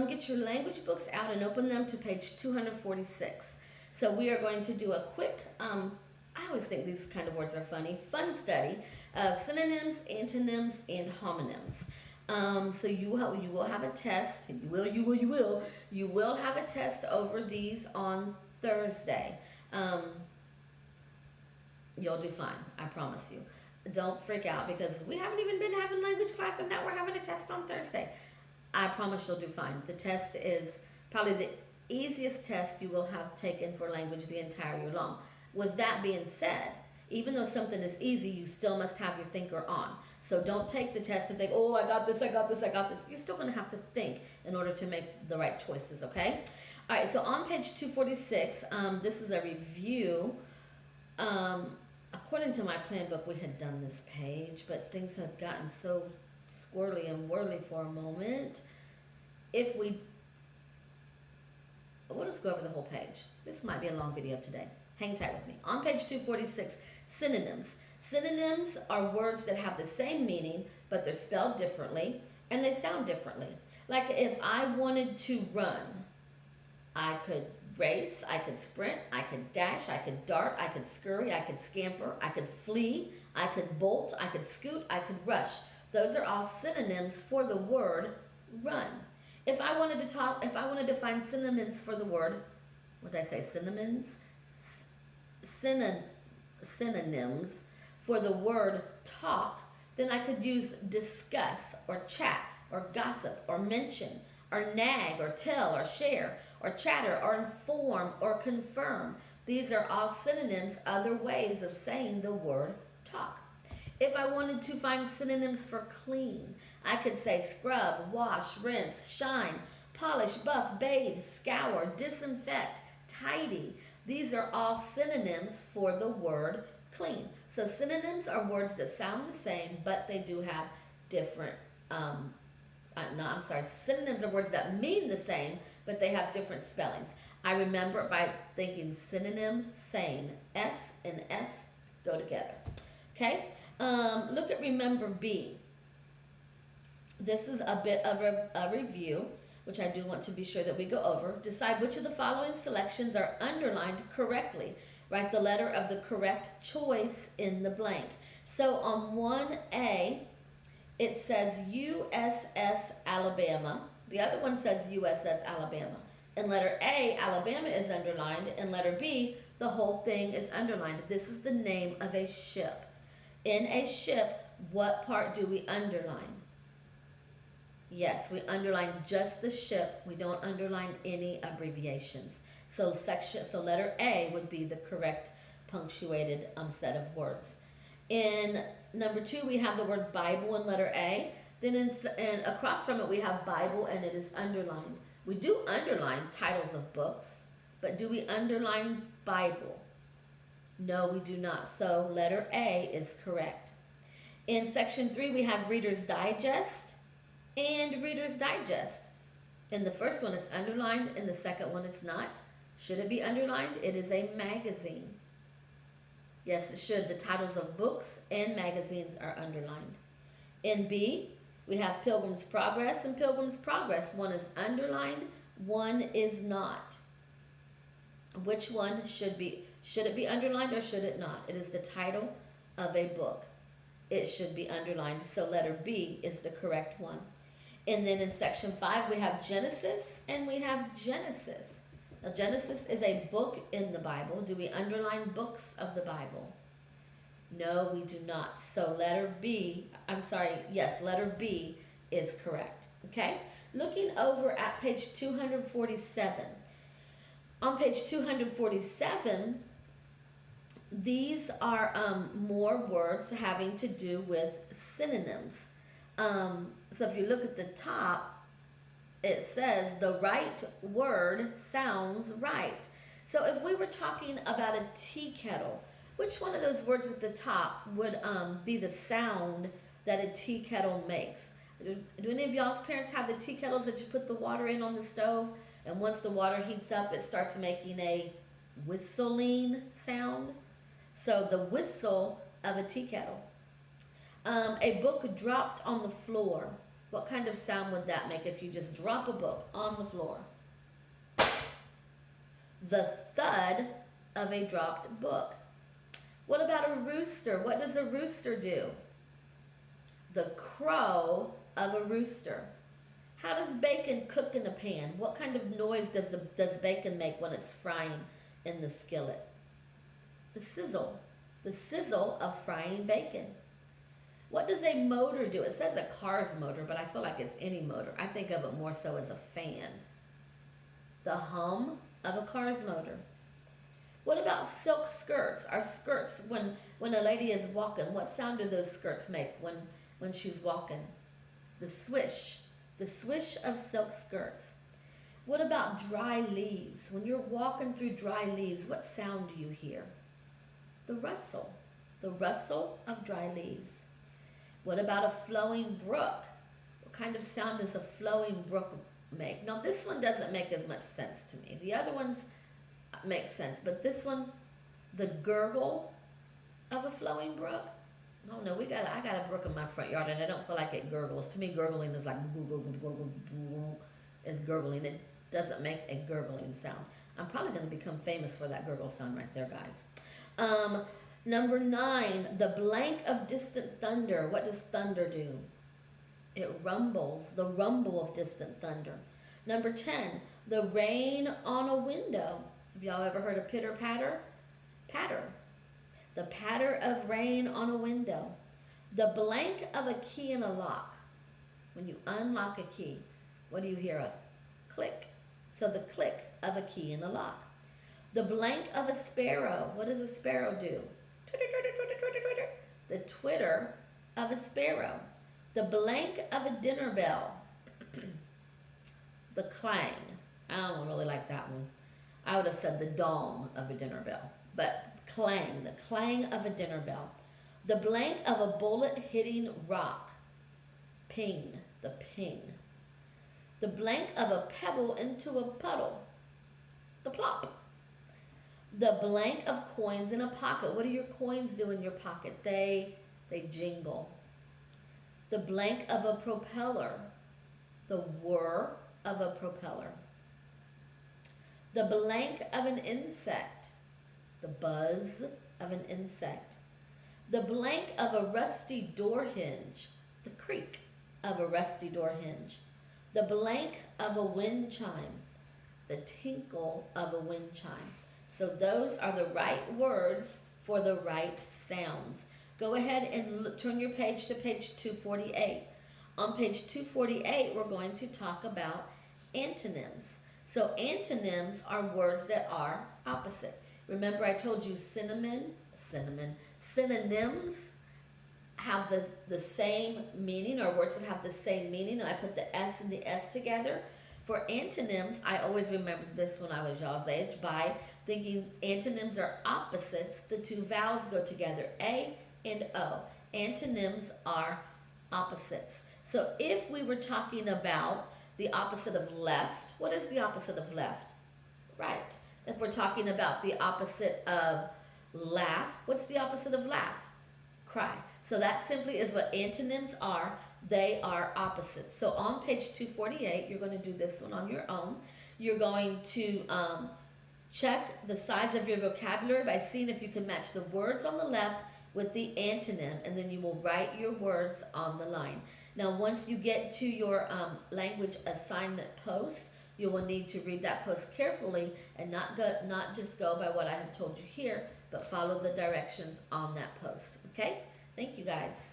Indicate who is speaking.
Speaker 1: get your language books out and open them to page 246. So we are going to do a quick, I always think these kind of words are funny, fun study of synonyms, antonyms, and homonyms. So you will have a test. You will have a test over these on Thursday. You'll do fine. I promise you. Don't freak out because we haven't even been having language class and now we're having a test on Thursday. I promise you'll do fine. The test is probably the easiest test you will have taken for language the entire year long. With that being said, even though something is easy, you still must have your thinker on. So don't take the test and think, oh, I got this, I got this, I got this. You're still going to have to think in order to make the right choices, okay? All right, so on page 246, this is a review. According to my plan book, we had done this page, but things had gotten so squirrely and whirly for a moment. We'll just go over the whole page. This might be a long video today. Hang tight with me. On page 246, synonyms. Synonyms are words that have the same meaning, but they're spelled differently, and they sound differently. Like if I wanted to run, I could race, I could sprint, I could dash, I could dart, I could scurry, I could scamper, I could flee, I could bolt, I could scoot, I could rush. Those are all synonyms for the word run. If I wanted to find synonyms for the word, what did I say? Synonyms for the word talk, then I could use discuss or chat or gossip or mention or nag or tell or share or chatter or inform or confirm. These are all synonyms, other ways of saying the word talk. If I wanted to find synonyms for clean, I could say scrub, wash, rinse, shine, polish, buff, bathe, scour, disinfect, tidy. These are all synonyms for the word clean. So synonyms are words that sound the same, but they do have different, synonyms are words that mean the same, but they have different spellings. I remember it by thinking synonym, same. S and S go together. Okay? Look at remember B. This is a bit of a review, which I do want to be sure that we go over. Decide which of the following selections are underlined correctly. Write the letter of the correct choice in the blank. So on 1A, it says USS Alabama. The other one says USS Alabama. In letter A, Alabama is underlined. In letter B, the whole thing is underlined. This is the name of a ship. In a ship, what part do we underline? Yes, we underline just the ship. We don't underline any abbreviations. So letter A would be the correct punctuated set of words. In number 2, we have the word Bible in letter A. Then and across from it, we have Bible, and it is underlined. We do underline titles of books, but do we underline Bible? No, we do not. So letter A is correct. In section 3, we have Reader's Digest and Reader's Digest. In the first one, it's underlined. In the second one, it's not. Should it be underlined? It is a magazine. Yes, it should. The titles of books and magazines are underlined. In B, we have Pilgrim's Progress and Pilgrim's Progress. One is underlined, one is not. Which one should it be underlined or should it not? It is the title of a book. It should be underlined. So letter B is the correct one. And then in section 5, we have Genesis and we have Genesis. Now, Genesis is a book in the Bible. Do we underline books of the Bible? No, we do not. So letter B is correct. Okay? Looking over at page 247. On page 247, these are more words having to do with synonyms. So if you look at the top, it says the right word sounds right. So if we were talking about a tea kettle, which one of those words at the top would be the sound that a tea kettle makes? Do any of y'all's parents have the tea kettles that you put the water in on the stove, and once the water heats up, it starts making a whistling sound? So the whistle of a tea kettle. A book dropped on the floor. What kind of sound would that make if you just drop a book on the floor? The thud of a dropped book. What about a rooster? What does a rooster do? The crow of a rooster. How does bacon cook in a pan? What kind of noise does bacon make when it's frying in the skillet? The sizzle of frying bacon. What does a motor do? It says a car's motor, but I feel like it's any motor. I think of it more so as a fan. The hum of a car's motor. What about silk skirts? Our skirts, when a lady is walking, what sound do those skirts make when she's walking? The swish of silk skirts. What about dry leaves? When you're walking through dry leaves, what sound do you hear? The rustle of dry leaves. What about a flowing brook? What kind of sound does a flowing brook make? Now this one doesn't make as much sense to me. The other ones make sense, but this one, the gurgle of a flowing brook. Oh no, I got a brook in my front yard and I don't feel like it gurgles. To me, gurgling is like is gurgling. It doesn't make a gurgling sound. I'm probably going to become famous for that gurgle sound right there, guys. Number 9, the blank of distant thunder. What does thunder do? It rumbles, the rumble of distant thunder. Number 10, the rain on a window. Have y'all ever heard of pitter patter? Patter. The patter of rain on a window. The blank of a key in a lock. When you unlock a key, what do you hear? A click. So the click of a key in a lock. The blank of a sparrow. What does a sparrow do? Twitter, twitter, twitter, twitter, twitter. The twitter of a sparrow. The blank of a dinner bell. The clang. I don't really like that one. I would have said the dong of a dinner bell. But clang, the clang of a dinner bell. The blank of a bullet hitting rock. Ping, the ping. The blank of a pebble into a puddle. The plop. The blank of coins in a pocket. What do your coins do in your pocket? They jingle. The blank of a propeller. The whir of a propeller. The blank of an insect. The buzz of an insect. The blank of a rusty door hinge. The creak of a rusty door hinge. The blank of a wind chime. The tinkle of a wind chime. So those are the right words for the right sounds. Go ahead and turn your page to page 248. On page 248, we're going to talk about antonyms. So antonyms are words that are opposite. Remember I told you synonyms have the same meaning, or words that have the same meaning. I put the S and the S together. For antonyms, I always remembered this when I was y'all's age by thinking antonyms are opposites. The two vowels go together, A and O. Antonyms are opposites. So if we were talking about the opposite of left, what is the opposite of left? Right. If we're talking about the opposite of laugh, what's the opposite of laugh? Cry. So that simply is what antonyms are. They are opposites. So on page 248, you're going to do this one on your own. You're going to check the size of your vocabulary by seeing if you can match the words on the left with the antonym, and then you will write your words on the line. Now, once you get to your language assignment post, you will need to read that post carefully and not just go by what I have told you here, but follow the directions on that post. Okay? Thank you, guys.